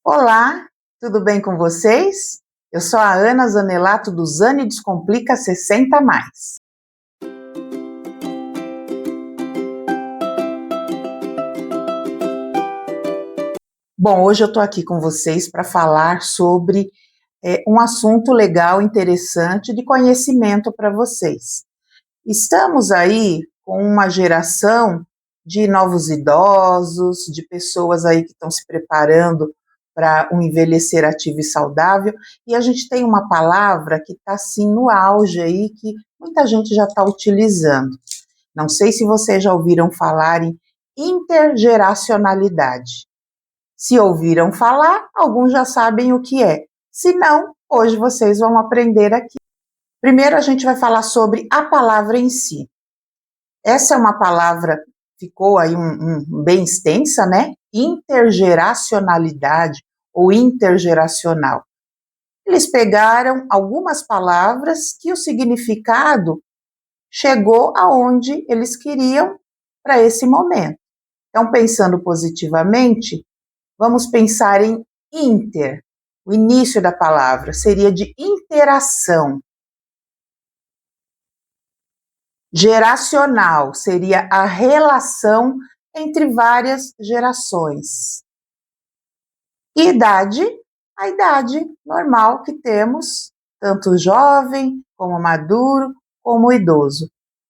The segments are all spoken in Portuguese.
Olá, tudo bem com vocês? Eu sou a Ana Zanelato do Zane Descomplica 60 mais. Bom, hoje eu estou aqui com vocês para falar sobre um assunto legal, interessante, de conhecimento para vocês. Estamos aí com uma geração de novos idosos, de pessoas aí que estão se preparando para um envelhecer ativo e saudável, e a gente tem uma palavra que está assim no auge aí, que muita gente já está utilizando. Não sei se vocês já ouviram falar em intergeracionalidade. Se ouviram falar, alguns já sabem o que é. Se não, hoje vocês vão aprender aqui. Primeiro a gente vai falar sobre a palavra em si. Essa é uma palavra, ficou aí bem extensa, né? Intergeracionalidade ou intergeracional. Eles pegaram algumas palavras que o significado chegou aonde eles queriam para esse momento. Então, pensando positivamente, vamos pensar em inter. O início da palavra seria de interação. Geracional seria a relação entre várias gerações. Idade, a idade normal que temos, tanto jovem, como maduro, como idoso.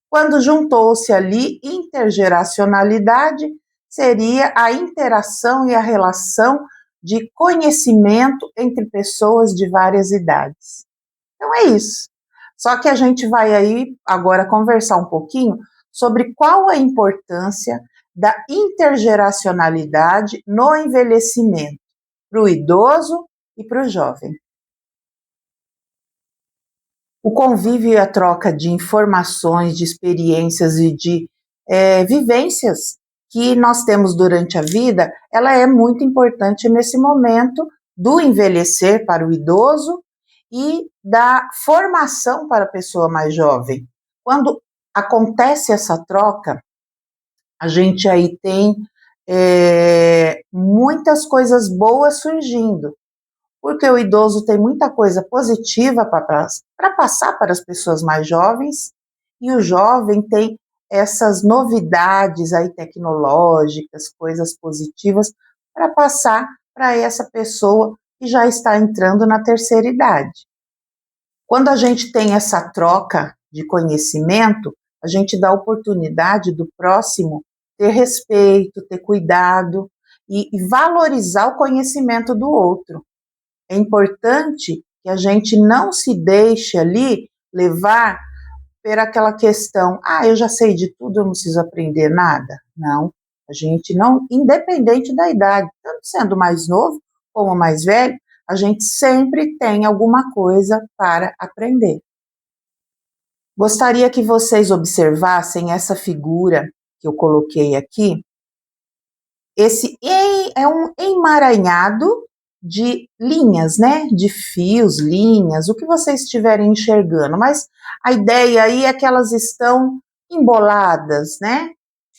Quando juntou-se ali intergeracionalidade, seria a interação e a relação de conhecimento entre pessoas de várias idades. Então é isso. Só que a gente vai aí agora conversar um pouquinho sobre qual a importância da intergeracionalidade no envelhecimento, para o idoso e para o jovem. O convívio e a troca de informações, de experiências e de vivências que nós temos durante a vida, ela é muito importante nesse momento do envelhecer para o idoso e da formação para a pessoa mais jovem. Quando acontece essa troca, a gente aí tem muitas coisas boas surgindo, porque o idoso tem muita coisa positiva para passar para as pessoas mais jovens, e o jovem tem essas novidades aí tecnológicas, coisas positivas, para passar para essa pessoa que já está entrando na terceira idade. Quando a gente tem essa troca de conhecimento, a gente dá oportunidade do próximo ter respeito, ter cuidado e valorizar o conhecimento do outro. É importante que a gente não se deixe ali levar por aquela questão, eu já sei de tudo, eu não preciso aprender nada. Não, a gente não, independente da idade, tanto sendo mais novo como mais velho, a gente sempre tem alguma coisa para aprender. Gostaria que vocês observassem essa figura que eu coloquei aqui. Esse é um emaranhado de linhas, né? De fios, linhas, o que vocês estiverem enxergando, mas a ideia aí é que elas estão emboladas, né?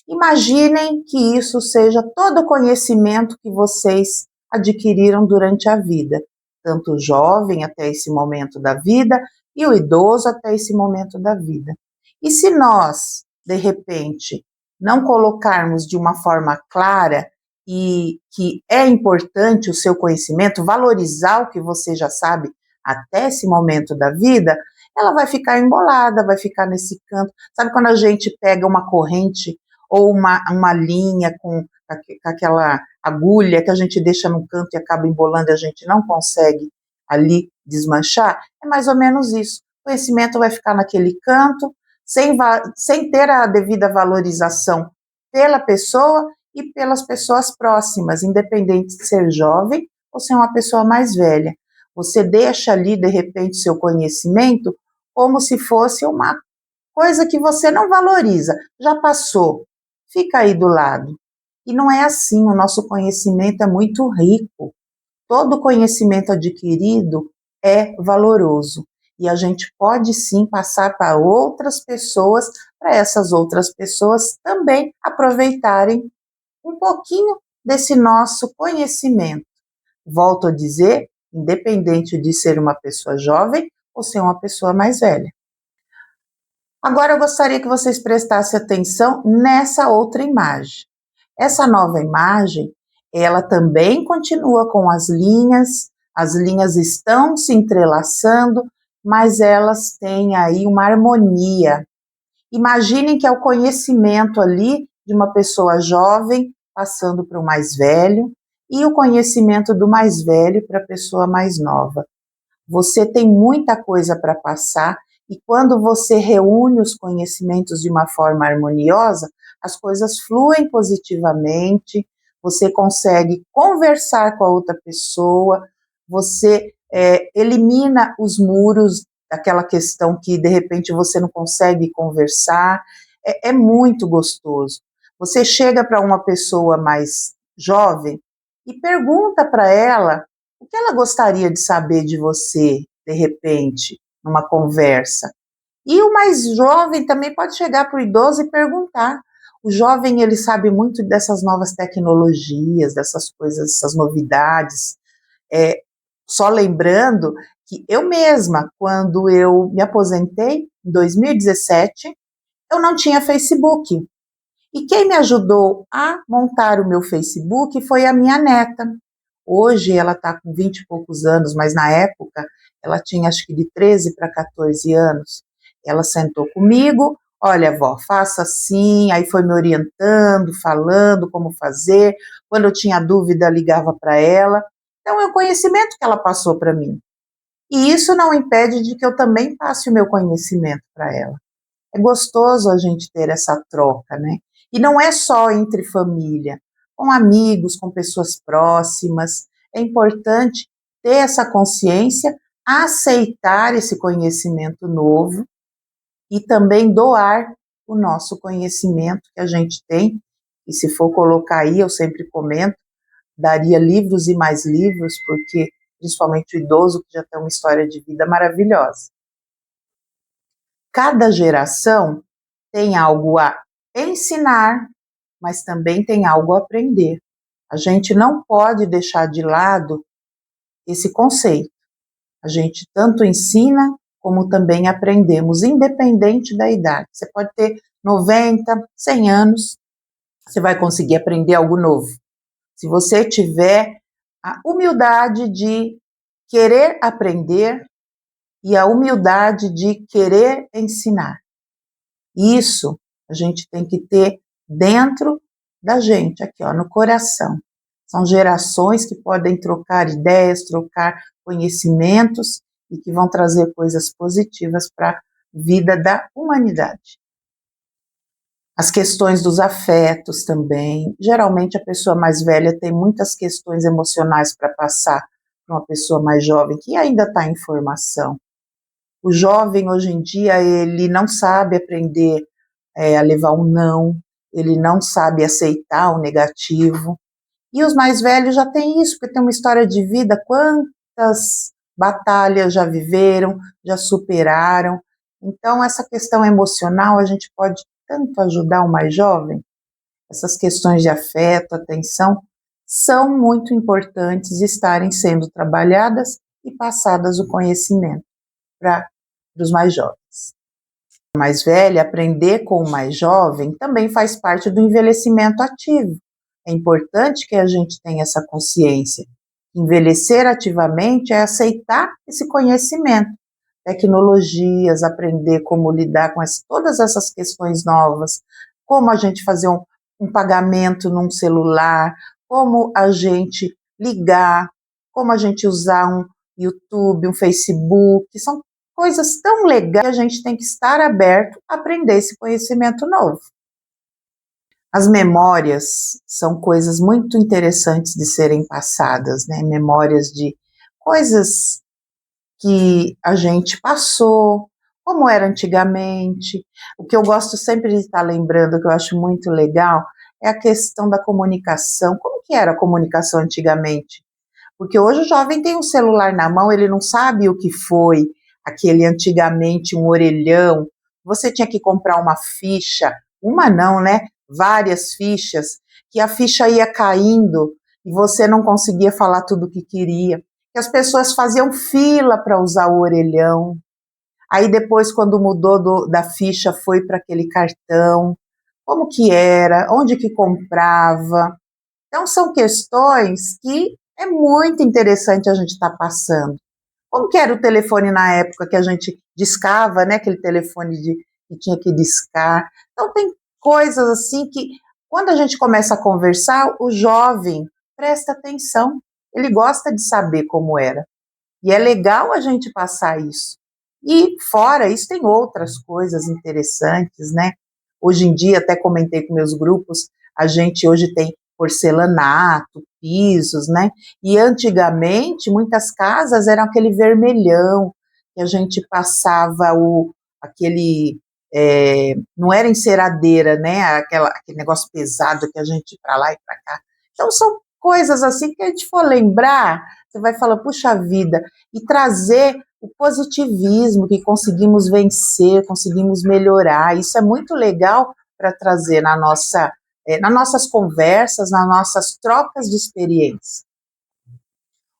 Imaginem que isso seja todo o conhecimento que vocês adquiriram durante a vida, tanto o jovem até esse momento da vida e o idoso até esse momento da vida. E se nós, de repente, não colocarmos de uma forma clara e que é importante o seu conhecimento, valorizar o que você já sabe até esse momento da vida, ela vai ficar embolada, vai ficar nesse canto. Sabe quando a gente pega uma corrente ou uma linha com aquela agulha que a gente deixa no canto e acaba embolando e a gente não consegue ali desmanchar? É mais ou menos isso. O conhecimento vai ficar naquele canto, sem ter a devida valorização pela pessoa e pelas pessoas próximas, independente de ser jovem ou ser uma pessoa mais velha. Você deixa ali, de repente, seu conhecimento como se fosse uma coisa que você não valoriza, já passou, fica aí do lado. E não é assim, o nosso conhecimento é muito rico. Todo conhecimento adquirido é valoroso. E a gente pode sim passar para outras pessoas, para essas outras pessoas também aproveitarem um pouquinho desse nosso conhecimento. Volto a dizer, independente de ser uma pessoa jovem ou ser uma pessoa mais velha. Agora eu gostaria que vocês prestassem atenção nessa outra imagem. Essa nova imagem, ela também continua com as linhas estão se entrelaçando, mas elas têm aí uma harmonia. Imaginem que é o conhecimento ali de uma pessoa jovem passando para o mais velho e o conhecimento do mais velho para a pessoa mais nova. Você tem muita coisa para passar e quando você reúne os conhecimentos de uma forma harmoniosa, as coisas fluem positivamente, você consegue conversar com a outra pessoa, você elimina os muros daquela questão que de repente você não consegue conversar, é muito gostoso. Você chega para uma pessoa mais jovem e pergunta para ela o que ela gostaria de saber de você, de repente, numa conversa. E o mais jovem também pode chegar para o idoso e perguntar. O jovem, ele sabe muito dessas novas tecnologias, dessas coisas, essas novidades. Só lembrando que eu mesma, quando eu me aposentei, em 2017, eu não tinha Facebook. E quem me ajudou a montar o meu Facebook foi a minha neta. Hoje ela está com 20 e poucos anos, mas na época ela tinha acho que de 13 para 14 anos. Ela sentou comigo, olha, vó, faça assim, aí foi me orientando, falando como fazer. Quando eu tinha dúvida, ligava para ela. Então é o conhecimento que ela passou para mim. E isso não impede de que eu também passe o meu conhecimento para ela. É gostoso a gente ter essa troca, né? E não é só entre família, com amigos, com pessoas próximas. É importante ter essa consciência, aceitar esse conhecimento novo e também doar o nosso conhecimento que a gente tem. E se for colocar aí, eu sempre comento, daria livros e mais livros, porque principalmente o idoso que já tem uma história de vida maravilhosa. Cada geração tem algo a ensinar, mas também tem algo a aprender. A gente não pode deixar de lado esse conceito. A gente tanto ensina como também aprendemos, independente da idade. Você pode ter 90, 100 anos, você vai conseguir aprender algo novo. Se você tiver a humildade de querer aprender e a humildade de querer ensinar. Isso a gente tem que ter dentro da gente, aqui ó, no coração. São gerações que podem trocar ideias, trocar conhecimentos e que vão trazer coisas positivas para a vida da humanidade. As questões dos afetos também. Geralmente a pessoa mais velha tem muitas questões emocionais para passar para uma pessoa mais jovem que ainda está em formação. O jovem hoje em dia ele não sabe aprender a levar um não, ele não sabe aceitar o negativo. E os mais velhos já têm isso, porque tem uma história de vida, quantas batalhas já viveram, já superaram. Então, essa questão emocional, a gente pode tanto ajudar o mais jovem. Essas questões de afeto, atenção, são muito importantes estarem sendo trabalhadas e passadas o conhecimento para os mais jovens. O mais velho, aprender com o mais jovem, também faz parte do envelhecimento ativo. É importante que a gente tenha essa consciência. Envelhecer ativamente é aceitar esse conhecimento, tecnologias, aprender como lidar com todas essas questões novas, como a gente fazer um pagamento num celular, como a gente ligar, como a gente usar um YouTube, um Facebook, são coisas tão legais que a gente tem que estar aberto a aprender esse conhecimento novo. As memórias são coisas muito interessantes de serem passadas, né? Memórias de coisas que a gente passou, como era antigamente. O que eu gosto sempre de estar lembrando, que eu acho muito legal, é a questão da comunicação. Como que era a comunicação antigamente? Porque hoje o jovem tem um celular na mão, ele não sabe o que foi aquele antigamente, um orelhão. Você tinha que comprar uma ficha, uma não, né? Várias fichas, que a ficha ia caindo. e você não conseguia falar tudo o que queria, que as pessoas faziam fila para usar o orelhão. Aí depois, quando mudou da ficha, foi para aquele cartão, como que era, onde que comprava. Então, são questões que é muito interessante a gente estar passando. Como que era o telefone na época que a gente discava, né? Aquele telefone que tinha que discar. Então, tem coisas assim que, quando a gente começa a conversar, o jovem presta atenção. Ele gosta de saber como era. E é legal a gente passar isso. E fora isso, tem outras coisas interessantes, né? Hoje em dia, até comentei com meus grupos, a gente hoje tem porcelanato, pisos, né? E antigamente, muitas casas eram aquele vermelhão, que a gente passava aquele, não era enceradeira, né? Aquele negócio pesado que a gente ia para lá e para cá. Então, são coisas assim que a gente for lembrar, você vai falar, puxa vida, e trazer o positivismo que conseguimos vencer, conseguimos melhorar. Isso é muito legal para trazer nas nossas conversas, nas nossas trocas de experiência.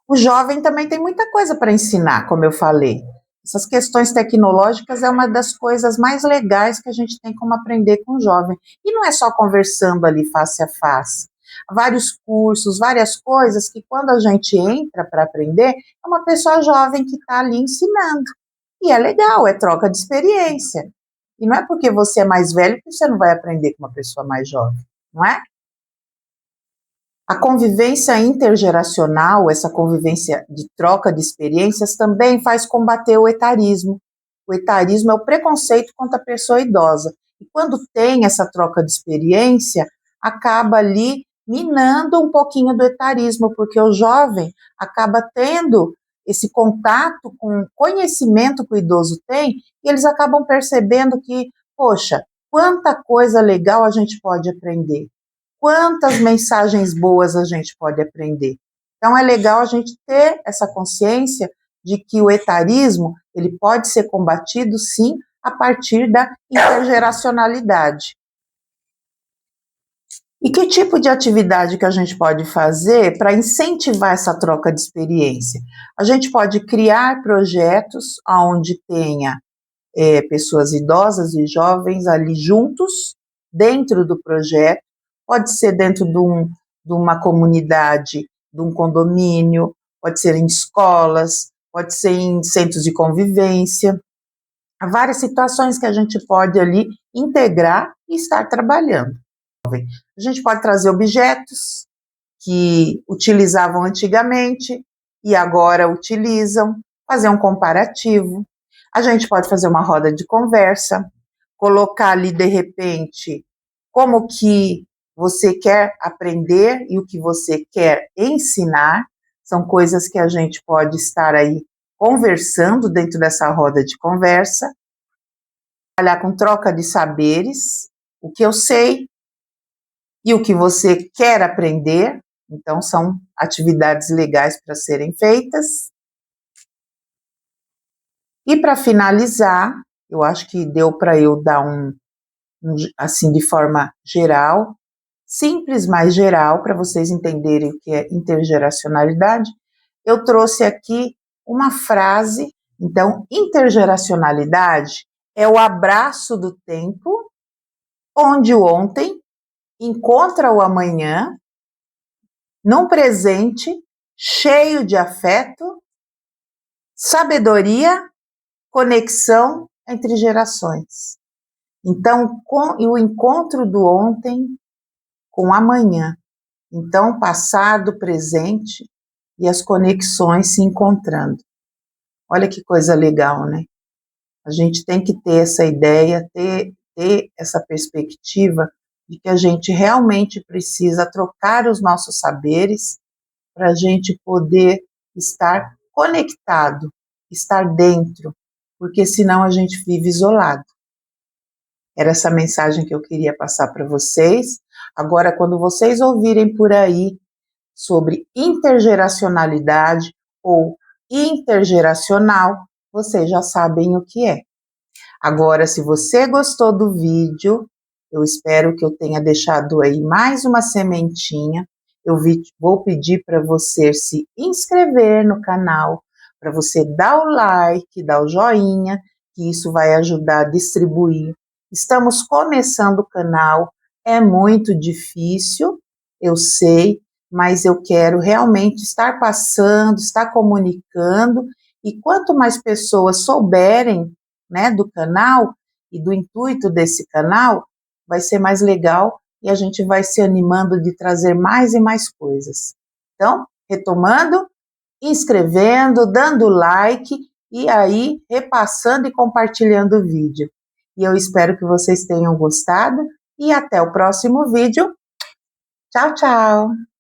O jovem também tem muita coisa para ensinar, como eu falei. Essas questões tecnológicas é uma das coisas mais legais que a gente tem como aprender com o jovem. E não é só conversando ali face a face. Vários cursos, várias coisas que quando a gente entra para aprender, é uma pessoa jovem que está ali ensinando. E é legal, é troca de experiência. E não é porque você é mais velho que você não vai aprender com uma pessoa mais jovem, não é? A convivência intergeracional, essa convivência de troca de experiências, também faz combater o etarismo. O etarismo é o preconceito contra a pessoa idosa. E quando tem essa troca de experiência, acaba ali minando um pouquinho do etarismo, porque o jovem acaba tendo esse contato com o conhecimento que o idoso tem, e eles acabam percebendo que, poxa, quanta coisa legal a gente pode aprender. Quantas mensagens boas a gente pode aprender. Então, é legal a gente ter essa consciência de que o etarismo ele pode ser combatido, sim, a partir da intergeracionalidade. E que tipo de atividade que a gente pode fazer para incentivar essa troca de experiência? A gente pode criar projetos onde tenha pessoas idosas e jovens ali juntos, dentro do projeto, pode ser dentro de uma comunidade, de um condomínio, pode ser em escolas, pode ser em centros de convivência. Há várias situações que a gente pode ali integrar e estar trabalhando. A gente pode trazer objetos que utilizavam antigamente e agora utilizam, fazer um comparativo. A gente pode fazer uma roda de conversa, colocar ali de repente como que você quer aprender e o que você quer ensinar. São coisas que a gente pode estar aí conversando dentro dessa roda de conversa. Trabalhar com troca de saberes, o que eu sei e o que você quer aprender. Então, são atividades legais para serem feitas. E para finalizar, eu acho que deu para eu dar assim, de forma geral, simples, mas geral, para vocês entenderem o que é intergeracionalidade. Eu trouxe aqui uma frase. Então, intergeracionalidade é o abraço do tempo, onde o ontem encontra o amanhã, num presente cheio de afeto, sabedoria, conexão entre gerações. Então, e o encontro do ontem com amanhã. Então, passado, presente e as conexões se encontrando. Olha que coisa legal, né? A gente tem que ter essa ideia, ter essa perspectiva de que a gente realmente precisa trocar os nossos saberes para a gente poder estar conectado, estar dentro, porque senão a gente vive isolado. Era essa mensagem que eu queria passar para vocês. Agora, quando vocês ouvirem por aí sobre intergeracionalidade ou intergeracional, vocês já sabem o que é. Agora, se você gostou do vídeo, eu espero que eu tenha deixado aí mais uma sementinha. vou pedir para você se inscrever no canal, para você dar o like, dar o joinha, que isso vai ajudar a distribuir. Estamos começando o canal, é muito difícil, eu sei, mas eu quero realmente estar passando, estar comunicando, e quanto mais pessoas souberem, né, do canal e do intuito desse canal, vai ser mais legal e a gente vai se animando de trazer mais e mais coisas. Então, retomando, inscrevendo, dando like e aí repassando e compartilhando o vídeo. E eu espero que vocês tenham gostado e até o próximo vídeo. Tchau, tchau!